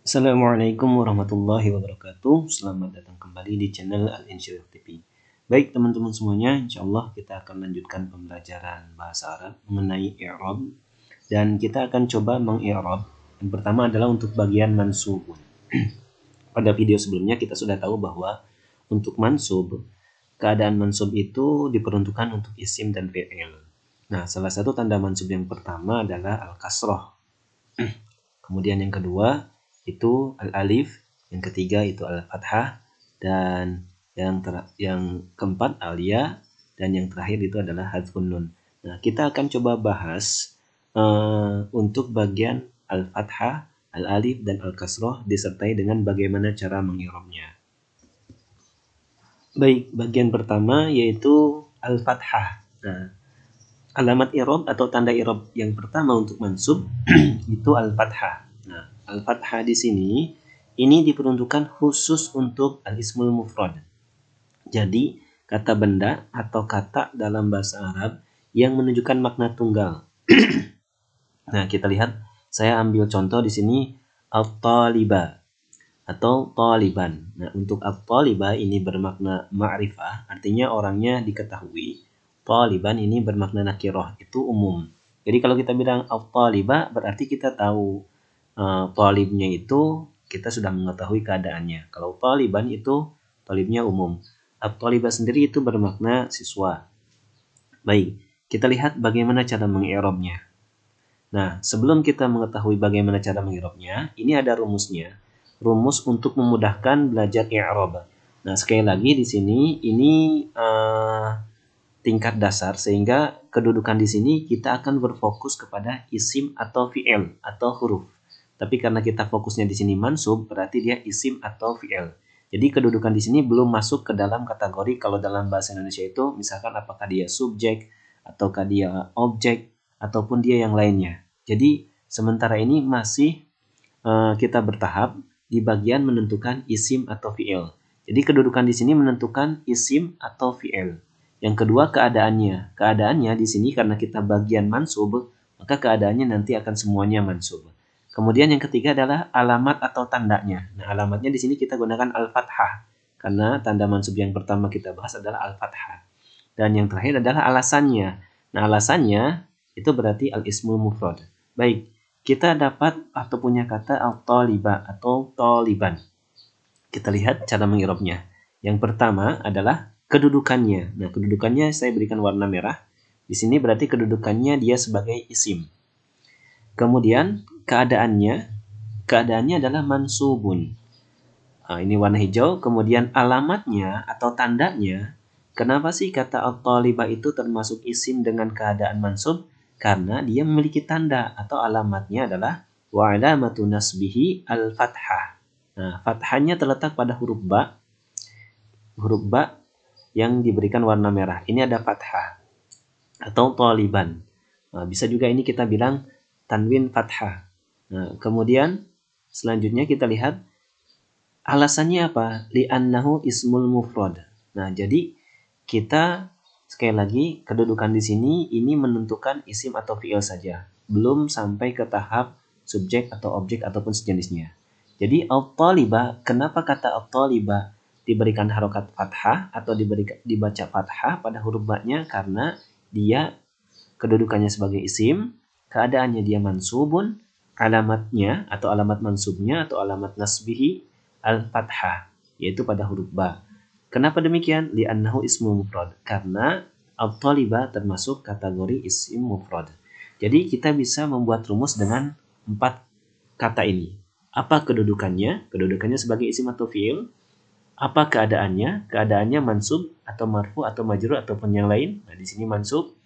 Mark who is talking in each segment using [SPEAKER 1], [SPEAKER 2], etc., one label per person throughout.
[SPEAKER 1] Assalamualaikum warahmatullahi wabarakatuh. Selamat datang kembali di channel Al-Insyirah TV. Baik teman-teman semuanya, insya Allah kita akan lanjutkan pembelajaran bahasa Arab mengenai i'rab. Dan kita akan coba meng-i'rab. Yang pertama adalah untuk bagian mansubun. Pada video sebelumnya kita sudah tahu bahwa untuk mansub, keadaan mansub itu diperuntukkan untuk isim dan fi'il. Nah, salah satu tanda mansub yang pertama adalah al-kasroh. Kemudian yang kedua itu al-alif, yang ketiga itu al-fathah, dan yang keempat al-ya, dan yang terakhir itu adalah hadzfun nun. Nah, kita akan coba bahas untuk bagian al-fathah, al-alif, dan al-kasroh disertai dengan bagaimana cara mengirobnya. Baik, bagian pertama yaitu al-fathah. Nah, alamat irob atau tanda irob yang pertama untuk mansub itu al-fathah. Nah, al-fathah di sini ini diperuntukkan khusus untuk al-ismul mufrad. Jadi, kata benda atau kata dalam bahasa Arab yang menunjukkan makna tunggal. Nah, kita lihat, saya ambil contoh di sini al-taliba atau taliban. Nah, untuk al-taliba ini bermakna ma'rifah, artinya orangnya diketahui. Taliban ini bermakna nakirah, itu umum. Jadi kalau kita bilang al-taliba berarti kita tahu talibnya itu kita sudah mengetahui keadaannya. Kalau taliban itu talibnya umum. Al-taliba sendiri itu bermakna siswa. Baik, kita lihat bagaimana cara mengi'rabnya. Nah, sebelum kita mengetahui bagaimana cara mengi'rabnya, ini ada rumusnya. Rumus untuk memudahkan belajar i'rab. Nah, sekali lagi di sini ini tingkat dasar, sehingga kedudukan di sini kita akan berfokus kepada isim atau fi'il atau huruf. Tapi karena kita fokusnya di sini mansub, berarti dia isim atau fi'il. Jadi kedudukan di sini belum masuk ke dalam kategori kalau dalam bahasa Indonesia itu misalkan apakah dia subjek ataukah dia objek ataupun dia yang lainnya. Jadi sementara ini masih kita bertahap di bagian menentukan isim atau fi'il. Jadi kedudukan di sini menentukan isim atau fi'il. Yang kedua keadaannya. Keadaannya di sini karena kita bagian mansub, maka keadaannya nanti akan semuanya mansub. Kemudian yang ketiga adalah alamat atau tandanya. Nah, alamatnya di sini kita gunakan al-fathah karena tanda mansub yang pertama kita bahas adalah al-fathah. Dan yang terakhir adalah alasannya. Nah, alasannya itu berarti al-ismul mufrad. Baik, kita dapat atau punya kata al-taliba atau taliban. Kita lihat cara mengirobnya. Yang pertama adalah kedudukannya. Nah, kedudukannya saya berikan warna merah. Di sini berarti kedudukannya dia sebagai isim. Kemudian keadaannya adalah mansubun. Nah, ini warna hijau. Kemudian alamatnya atau tandanya. Kenapa sih kata al-talibah itu termasuk isim dengan keadaan mansub? Karena dia memiliki tanda atau alamatnya adalah wa alamatu nasbihi al-fathah. Nah, fathahnya terletak pada huruf ba. Huruf ba yang diberikan warna merah. Ini ada fathah atau taliban. Nah, bisa juga ini kita bilang tanwin fathah. Nah, kemudian selanjutnya kita lihat alasannya apa? Li'annahu ismul mufrad. Nah, jadi kita sekali lagi kedudukan di sini ini menentukan isim atau fi'il saja. Belum sampai ke tahap subjek atau objek ataupun sejenisnya. Jadi al-taliba, kenapa kata al-taliba diberikan harokat fathah atau dibaca fathah pada huruf ba-nya? Karena dia kedudukannya sebagai isim, keadaannya dia mansubun, alamatnya atau alamat mansubnya atau alamat nasbihi al-fathah, yaitu pada huruf ba. Kenapa demikian? Li'annahu ismu mufrad. Karena al-taliba termasuk kategori isim mufrad. Jadi kita bisa membuat rumus dengan 4 kata ini. Apa kedudukannya? Kedudukannya sebagai isim atau fi'il. Apa keadaannya? Keadaannya mansub atau marfu atau majrur ataupun yang lain. Nah, di sini mansub.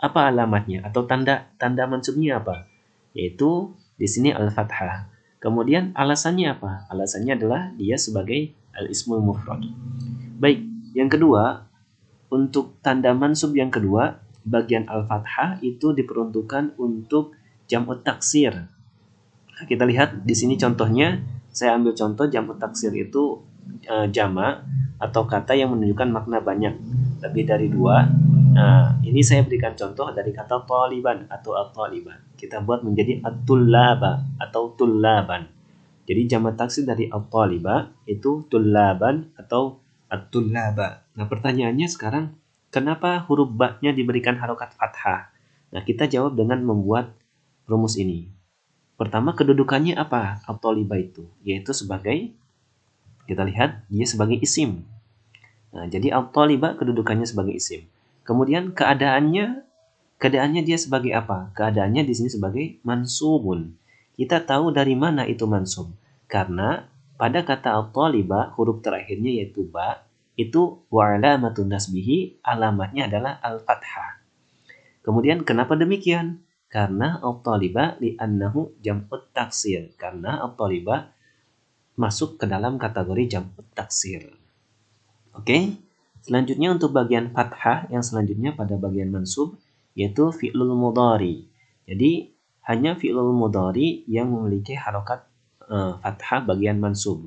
[SPEAKER 1] Apa alamatnya atau tanda mansubnya apa? Yaitu di sini al-fathah. Kemudian alasannya apa? Alasannya adalah dia sebagai al-ismul mufrad. Baik, yang kedua, untuk tanda mansub yang kedua, bagian al-fathah itu diperuntukkan untuk jam'ut taksir. Nah, kita lihat di sini contohnya, saya ambil contoh jam'ut taksir itu jama atau kata yang menunjukkan makna banyak, lebih dari 2. Nah, ini saya berikan contoh dari kata taliban atau at-taliban. Kita buat menjadi at-tullaba atau tullaban. Jadi jamak taksir dari at-taliba itu tullaban atau at-tullaba. Nah, pertanyaannya sekarang, kenapa huruf ba-nya diberikan harokat fathah? Nah, kita jawab dengan membuat rumus ini. Pertama, kedudukannya apa at-taliba itu? Yaitu sebagai, kita lihat, dia sebagai isim. Nah, jadi at-taliba kedudukannya sebagai isim. Kemudian keadaannya dia sebagai apa? Keadaannya di sini sebagai mansubun. Kita tahu dari mana itu mansub. Karena pada kata at-taliba huruf terakhirnya yaitu ba, itu wa alamatun nasbihi, alamatnya adalah al-fathah. Kemudian kenapa demikian? Karena at-taliba li'annahu jam'ut taksir. Karena at-taliba masuk ke dalam kategori jam'ut taksir. Oke. Selanjutnya untuk bagian fathah yang selanjutnya pada bagian mansub yaitu fi'lul mudhari. Jadi hanya fi'lul mudhari yang memiliki harokat fathah bagian mansub.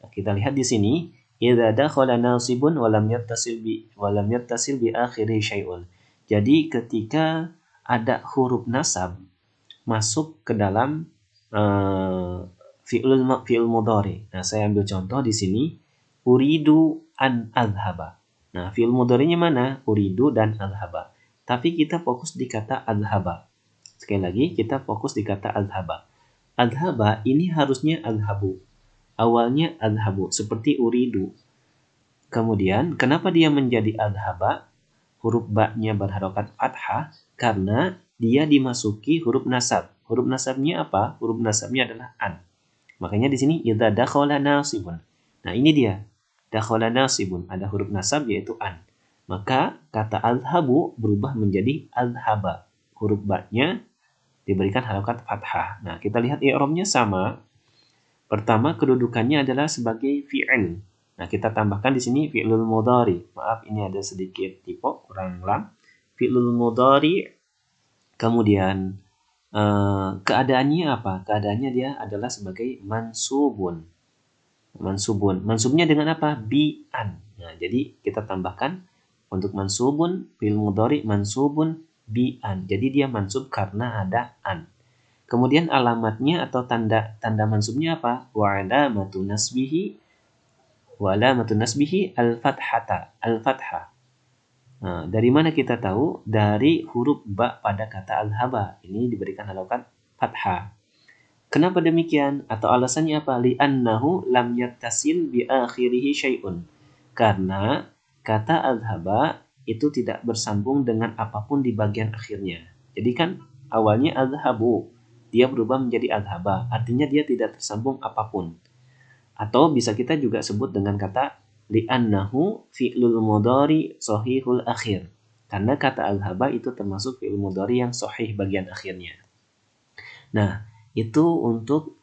[SPEAKER 1] Nah, kita lihat di sini idza dakhala nasibun wa lam yattasil bi akhiri syai'un. Jadi ketika ada huruf nasab masuk ke dalam fi'il mudhari. Nah, saya ambil contoh di sini uridu an adhaba. Nah, fi'il mudhari'nya mana? Uridu dan adhaba. Tapi kita fokus di kata adhaba. Sekali lagi, kita fokus di kata adhaba. Adhaba ini harusnya adhabu. Awalnya adhabu, seperti uridu. Kemudian, kenapa dia menjadi adhaba? Huruf ba-nya berharokat fathah karena dia dimasuki huruf nasab. Huruf nasabnya apa? Huruf nasabnya adalah an. Makanya di sini idza dakhala nasibun. Nah, ini dia. Dakhala nasibun, ada huruf nasab yaitu an. Maka kata azhabu berubah menjadi azhaba. Huruf ba-nya diberikan harokat fathah. Nah, kita lihat i'rabnya sama. Pertama, kedudukannya adalah sebagai fi'il. Nah, kita tambahkan di sini fi'lul mudhari. Maaf, ini ada sedikit typo, kurang lam. Fi'lul mudhari. Kemudian keadaannya apa? Keadaannya dia adalah sebagai mansubun. Mansubnya dengan apa? Bi'an. Nah, jadi kita tambahkan untuk mansubun, fi'il mudhari mansubun bi'an. Jadi dia mansub karena ada an. Kemudian alamatnya atau tanda mansubnya apa? Wa alamatun nasbihi al-fathata. Al-fathah. Nah, dari mana kita tahu? Dari huruf ba pada kata al-haba. Ini diberikan harokat fathah. Kenapa demikian? Atau alasannya apa? Li'annahu lam yattasil bi akhirihi syai'un. Karena kata adhaba itu tidak bersambung dengan apapun di bagian akhirnya. Jadi kan awalnya adhabu, dia berubah menjadi adhaba. Artinya dia tidak tersambung apapun. Atau bisa kita juga sebut dengan kata li'annahu fi'lul mudhari sahihul akhir. Karena kata adhaba itu termasuk fi'il mudhari yang sahih bagian akhirnya. Nah, itu untuk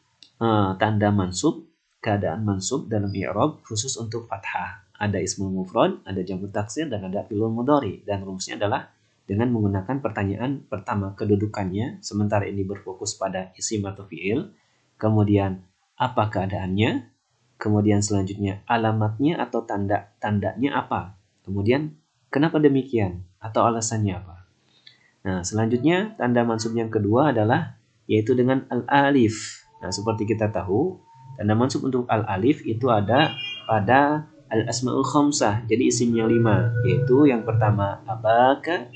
[SPEAKER 1] tanda mansub, keadaan mansub dalam i'rab khusus untuk fathah. Ada ismul mufrad, ada jamu taksir, dan ada fi'lul mudhari. Dan rumusnya adalah dengan menggunakan pertanyaan pertama kedudukannya, sementara ini berfokus pada isim atau fi'il. Kemudian apa keadaannya? Kemudian selanjutnya alamatnya atau tandanya apa? Kemudian kenapa demikian? Atau alasannya apa? Nah, selanjutnya tanda mansub yang kedua adalah yaitu dengan al-alif. Nah, seperti kita tahu, tanda mansub untuk al-alif itu ada pada al-asmaul khamsah. Jadi isim yang 5, yaitu yang pertama abaka,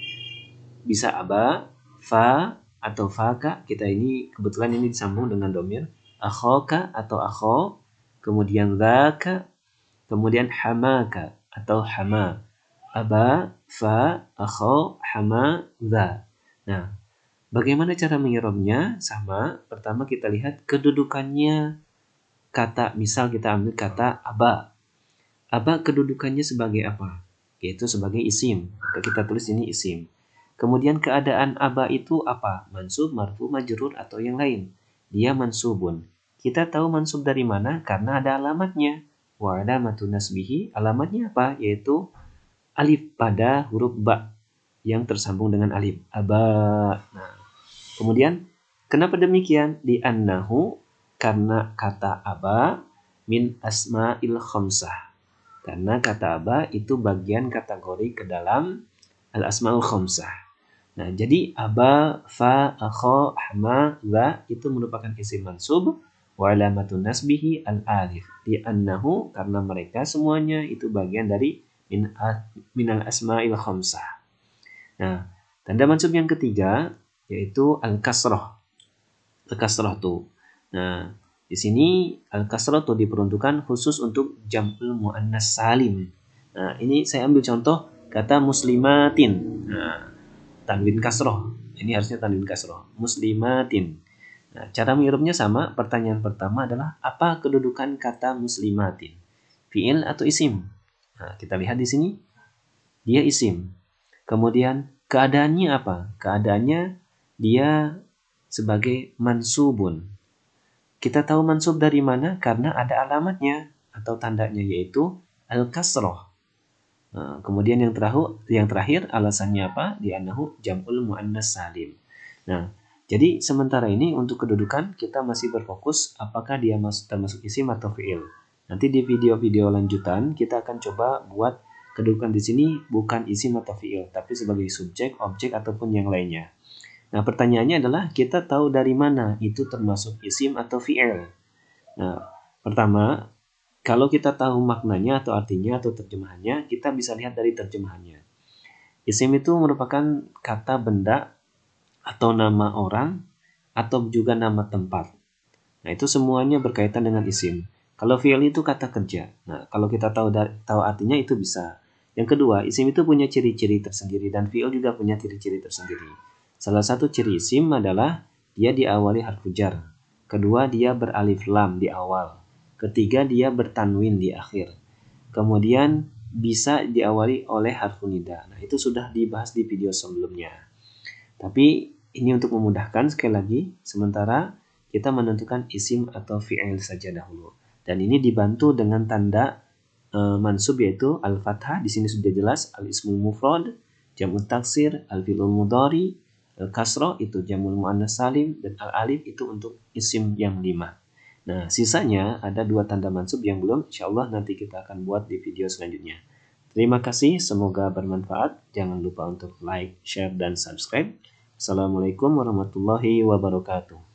[SPEAKER 1] bisa aba, fa atau faka. Kita ini kebetulan ini disambung dengan domir. Akhoka atau akho, kemudian dzaka, kemudian hamaka atau hama. Aba, fa, akho, hama, dza. Nah, bagaimana cara mengirobnya? Sama, pertama kita lihat kedudukannya kata. Misal kita ambil kata aba. Aba kedudukannya sebagai apa? Yaitu sebagai isim. Maka kita tulis ini isim. Kemudian keadaan aba itu apa? Mansub, marfu, majrur, atau yang lain. Dia mansubun. Kita tahu mansub dari mana? Karena ada alamatnya. Wa alamatun nasbihi, alamatnya apa? Yaitu alif pada huruf ba yang tersambung dengan alif. Aba. Nah, kemudian kenapa demikian? Di annahu, karena kata aba min asma'il khamsah. Karena kata aba itu bagian kategori ke dalam al-asma'ul khamsah. Nah, jadi aba, fa, akho, hama, dza itu merupakan isim mansub. Wa alamatun nasbihi al-alif li'annahu, karena mereka semuanya itu bagian dari minal asma'il khamsah. Nah, tanda mansub yang ketiga yaitu al-kasrah. Al-kasrah tuh. Nah, di sini al-kasrah tuh diperuntukkan khusus untuk jam'ul muannas salim. Nah, ini saya ambil contoh kata muslimatin. Nah, tanwin kasroh. Ini harusnya tanwin kasroh. Muslimatin. Nah, cara mengirupnya sama. Pertanyaan pertama adalah apa kedudukan kata muslimatin? Fi'il atau isim? Nah, kita lihat di sini. Dia isim. Kemudian keadaannya apa? Keadaannya dia sebagai mansubun. Kita tahu mansub dari mana? Karena ada alamatnya atau tandanya yaitu al-kasroh. Nah, kemudian yang terakhir alasannya apa? Di annahu jam'ul muannas salim. Nah, jadi sementara ini untuk kedudukan kita masih berfokus apakah dia termasuk isim atau fi'il. Nanti di video-video lanjutan kita akan coba buat kedudukan di sini bukan isim atau fi'il, tapi sebagai subjek, objek ataupun yang lainnya. Nah, pertanyaannya adalah kita tahu dari mana itu termasuk isim atau fi'il. Nah, pertama, kalau kita tahu maknanya atau artinya atau terjemahannya, kita bisa lihat dari terjemahannya. Isim itu merupakan kata benda atau nama orang atau juga nama tempat. Nah, itu semuanya berkaitan dengan isim. Kalau fi'il itu kata kerja. Nah, kalau kita tahu artinya itu bisa. Yang kedua, isim itu punya ciri-ciri tersendiri dan fi'il juga punya ciri-ciri tersendiri. Salah satu ciri isim adalah dia diawali harfu jar. Kedua, dia beralif lam di awal. Ketiga, dia bertanwin di akhir. Kemudian bisa diawali oleh harfu nida. Nah, itu sudah dibahas di video sebelumnya. Tapi ini untuk memudahkan sekali lagi, sementara kita menentukan isim atau fi'il saja dahulu. Dan ini dibantu dengan tanda mansub yaitu al-fathah. Di sini sudah jelas al-ismul mufrad, jam'ut taksir, al-fi'lul mudhari, al-kasrah itu jam'ul muannas salim, dan al-alif itu untuk isim yang 5. Nah, sisanya ada 2 tanda mansub yang belum, insyaallah nanti kita akan buat di video selanjutnya. Terima kasih, semoga bermanfaat. Jangan lupa untuk like, share, dan subscribe. Assalamualaikum warahmatullahi wabarakatuh.